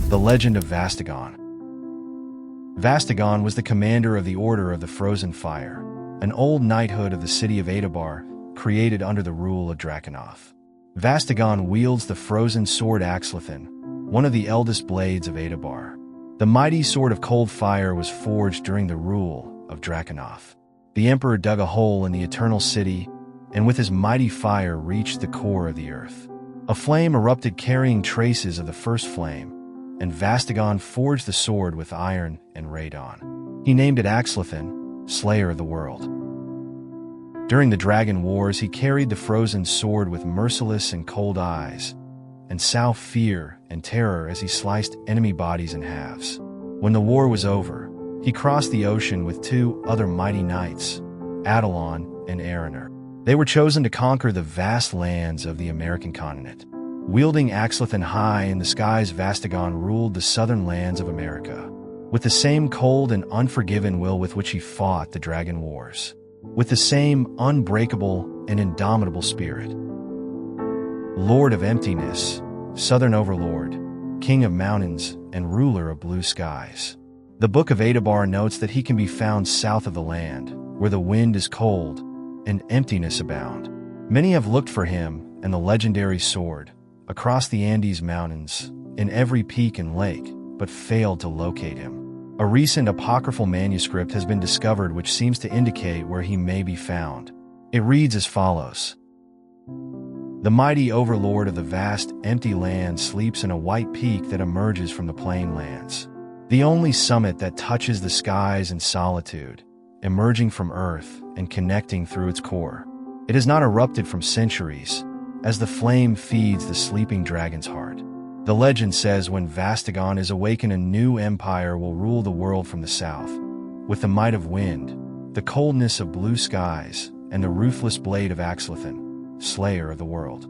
The legend of Vastagon. Vastagon was the commander of the Order of the Frozen Fire, an old knighthood of the city of Adabar, created under the rule of Draconoth. Vastagon wields the frozen sword Axlathan, one of the eldest blades of Adabar. The mighty sword of cold fire was forged during the rule of Draconoth. The emperor dug a hole in the eternal city, and with his mighty fire reached the core of the earth. A flame erupted carrying traces of the first flame, and Vastagon forged the sword with iron and radon. He named it Axlathan, Slayer of the World. During the Dragon Wars, he carried the frozen sword with merciless and cold eyes, and saw fear and terror as he sliced enemy bodies in halves. When the war was over, he crossed the ocean with two other mighty knights, Adabar and Araner. They were chosen to conquer the vast lands of the American continent. Wielding Axlathan high in the skies, Vastagon ruled the southern lands of America, with the same cold and unforgiving will with which he fought the Dragon Wars, with the same unbreakable and indomitable spirit. Lord of emptiness, southern overlord, king of mountains, and ruler of blue skies. The Book of Adabar notes that he can be found south of the land, where the wind is cold and emptiness abound. Many have looked for him and the legendary sword across the Andes Mountains, in every peak and lake, but failed to locate him. A recent apocryphal manuscript has been discovered which seems to indicate where he may be found. It reads as follows: "The mighty overlord of the vast, empty land sleeps in a white peak that emerges from the plain lands, the only summit that touches the skies in solitude, emerging from earth and connecting through its core. It has not erupted from centuries, as the flame feeds the sleeping dragon's heart. The legend says when Vastagon is awakened, a new empire will rule the world from the south, with the might of wind, the coldness of blue skies, and the ruthless blade of Axlathan, Slayer of the World."